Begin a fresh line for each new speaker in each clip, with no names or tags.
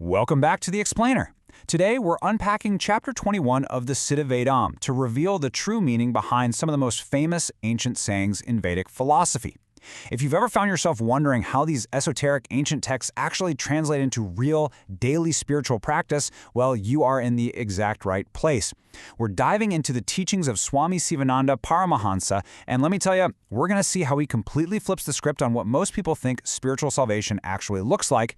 Welcome back to The Explainer. Today, we're unpacking Chapter 21 of the Siddha Vedam to reveal the true meaning behind some of the most famous ancient sayings in Vedic philosophy. If you've ever found yourself wondering how these esoteric ancient texts actually translate into real, daily spiritual practice, well, you are in the exact right place. We're diving into the teachings of Swami Sivananda ParamaHamsa, and let me tell you, we're going to see how he completely flips the script on what most people think spiritual salvation actually looks like.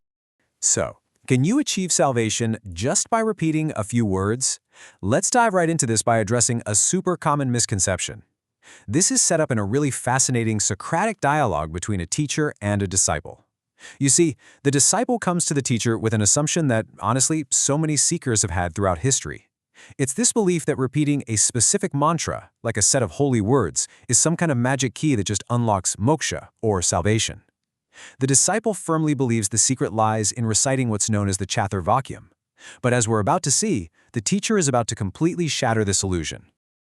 So, can you achieve salvation just by repeating a few words? Let's dive right into this by addressing a super common misconception. This is set up in a really fascinating Socratic dialogue between a teacher and a disciple. You see, the disciple comes to the teacher with an assumption that, honestly, so many seekers have had throughout history. It's this belief that repeating a specific mantra, like a set of holy words, is some kind of magic key that just unlocks moksha, or salvation. The disciple firmly believes the secret lies in reciting what's known as the Chathur Vakyam. But as we're about to see, the teacher is about to completely shatter this illusion.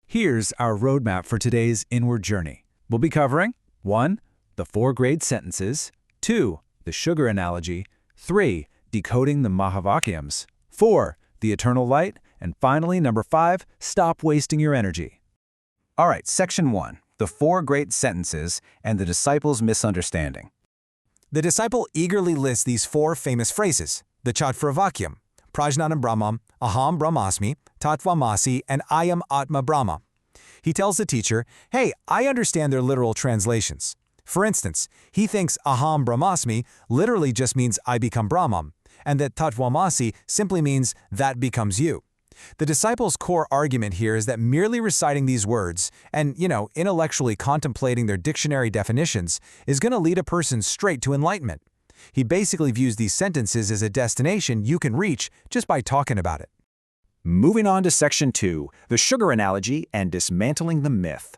Here's our roadmap for today's inward journey. We'll be covering 1. The 4 grade sentences, 2. The sugar analogy, 3. Decoding the Mahavakyams, 4. The eternal light, and finally, number 5, stop wasting your energy. All right, section 1. The 4 great sentences and the disciple's misunderstanding. The disciple eagerly lists these 4 famous phrases: the Chathur Vakyam, Prajnanam Brahmam, Aham Brahmasmi, Tattvamasi, and Ayam Atma Brahma. He tells the teacher, hey, I understand their literal translations. For instance, he thinks Aham Brahmasmi literally just means I become Brahman, and that Tattvamasi simply means that becomes you. The disciple's core argument here is that merely reciting these words and, intellectually contemplating their dictionary definitions is going to lead a person straight to enlightenment. He basically views these sentences as a destination you can reach just by talking about it. Moving on to section 2, the sugar analogy and dismantling the myth.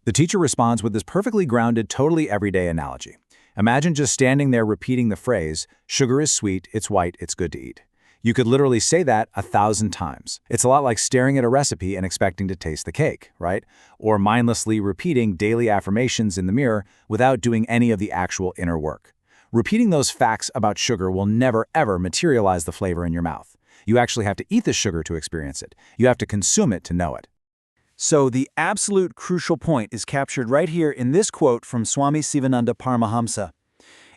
The teacher responds with this perfectly grounded, totally everyday analogy. Imagine just standing there repeating the phrase, sugar is sweet, it's white, it's good to eat. You could literally say that 1,000 times. It's a lot like staring at a recipe and expecting to taste the cake, right? Or mindlessly repeating daily affirmations in the mirror without doing any of the actual inner work. Repeating those facts about sugar will never, ever materialize the flavor in your mouth. You actually have to eat the sugar to experience it. You have to consume it to know it. So the absolute crucial point is captured right here in this quote from Swami Sivananda ParamaHamsa.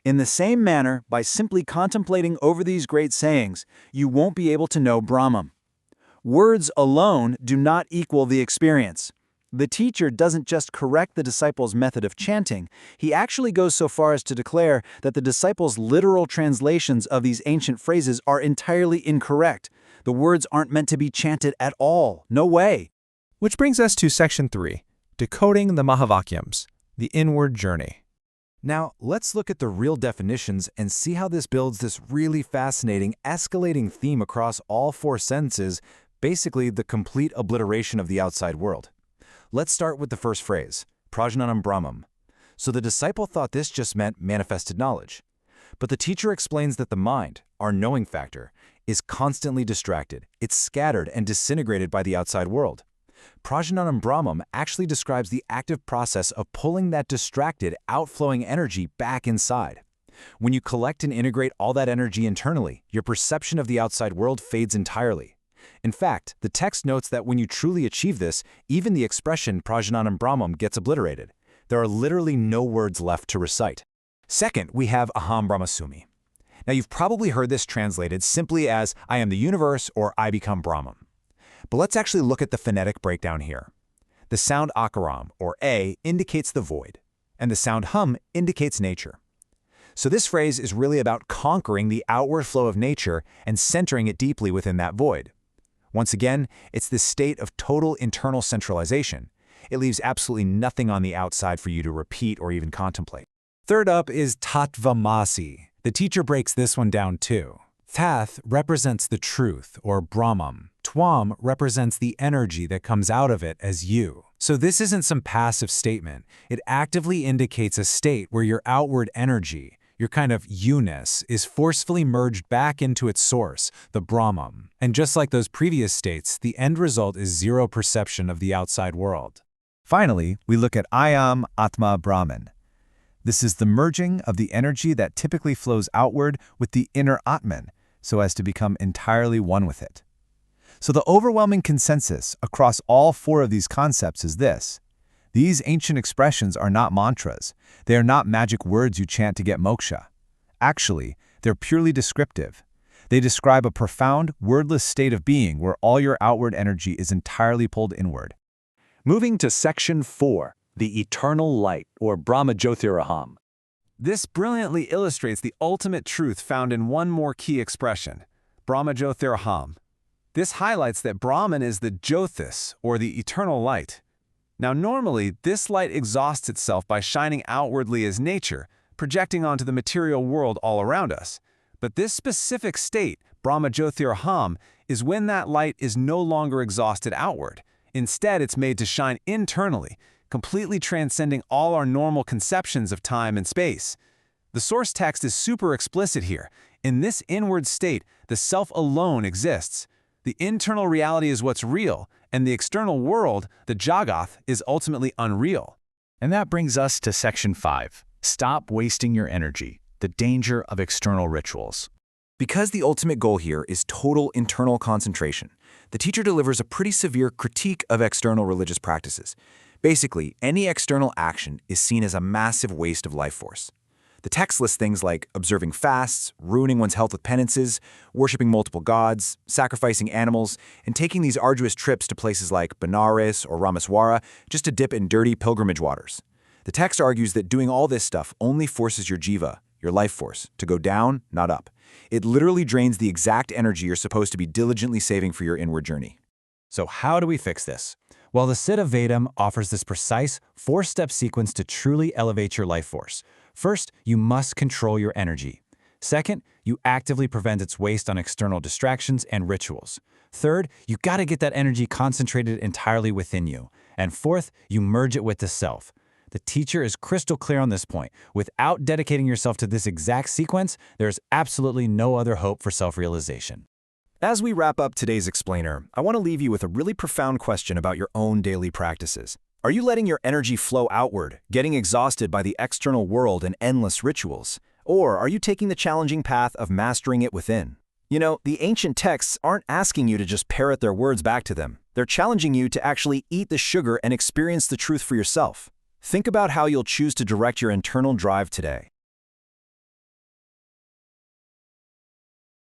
In the same manner, by simply contemplating over these great sayings, you won't be able to know Brahman. Words alone do not equal the experience. The teacher doesn't just correct the disciple's method of chanting, he actually goes so far as to declare that the disciple's literal translations of these ancient phrases are entirely incorrect. The words aren't meant to be chanted at all. No way.
Which brings us to section 3, decoding the Mahavakyams, the inward journey.
Now, let's look at the real definitions and see how this builds this really fascinating, escalating theme across all 4 sentences, basically the complete obliteration of the outside world. Let's start with the first phrase, Prajnanam Brahmam. So the disciple thought this just meant manifested knowledge. But the teacher explains that the mind, our knowing factor, is constantly distracted. It's scattered and disintegrated by the outside world. Prajnanam Brahmam actually describes the active process of pulling that distracted, outflowing energy back inside. When you collect and integrate all that energy internally, your perception of the outside world fades entirely. In fact, the text notes that when you truly achieve this, even the expression Prajnanam Brahmam gets obliterated. There are literally no words left to recite. Second, we have Aham Brahmasmi. Now, you've probably heard this translated simply as I am the universe or I become Brahman. But let's actually look at the phonetic breakdown here. The sound akaram, or A, indicates the void, and the sound hum indicates nature. So this phrase is really about conquering the outward flow of nature and centering it deeply within that void. Once again, it's this state of total internal centralization. It leaves absolutely nothing on the outside for you to repeat or even contemplate. Third up is Tattvamasi. The teacher breaks this one down too. Tat represents the truth, or Brahman. Tvam represents the energy that comes out of it as you. So this isn't some passive statement. It actively indicates a state where your outward energy, your kind of you-ness, is forcefully merged back into its source, the Brahman. And just like those previous states, the end result is zero perception of the outside world. Finally, we look at Ayam Atma Brahman. This is the merging of the energy that typically flows outward with the inner Atman, so as to become entirely one with it. So the overwhelming consensus across all four of these concepts is this. These ancient expressions are not mantras. They are not magic words you chant to get moksha. Actually, they're purely descriptive. They describe a profound, wordless state of being where all your outward energy is entirely pulled inward.
Moving to Section 4, the Eternal Light, or ParamaHamsa.
This brilliantly illustrates the ultimate truth found in one more key expression, ParamaHamsa. This highlights that Brahman is the Jyotis, or the eternal light. Now normally, this light exhausts itself by shining outwardly as nature, projecting onto the material world all around us. But this specific state, ParamaHamsa, is when that light is no longer exhausted outward. Instead, it's made to shine internally, completely transcending all our normal conceptions of time and space. The source text is super explicit here. In this inward state, the self alone exists. The internal reality is what's real, and the external world, the Jagath, is ultimately unreal.
And that brings us to Section 5. Stop wasting your energy. The danger of external rituals.
Because the ultimate goal here is total internal concentration, the teacher delivers a pretty severe critique of external religious practices. Basically, any external action is seen as a massive waste of life force. The text lists things like observing fasts, ruining one's health with penances, worshiping multiple gods, sacrificing animals, and taking these arduous trips to places like Benares or Rameswara just to dip in dirty pilgrimage waters. The text argues that doing all this stuff only forces your jiva, your life force, to go down, not up. It literally drains the exact energy you're supposed to be diligently saving for your inward journey.
So how do we fix this? Well, the Siddha Vedam offers this precise four-step sequence to truly elevate your life force. First, you must control your energy. Second, you actively prevent its waste on external distractions and rituals. Third, you gotta get that energy concentrated entirely within you. And fourth, you merge it with the self. The teacher is crystal clear on this point. Without dedicating yourself to this exact sequence, there's absolutely no other hope for self-realization.
As we wrap up today's explainer, I want to leave you with a really profound question about your own daily practices. Are you letting your energy flow outward, getting exhausted by the external world and endless rituals? Or are you taking the challenging path of mastering it within? You know, the ancient texts aren't asking you to just parrot their words back to them. They're challenging you to actually eat the sugar and experience the truth for yourself. Think about how you'll choose to direct your internal drive today.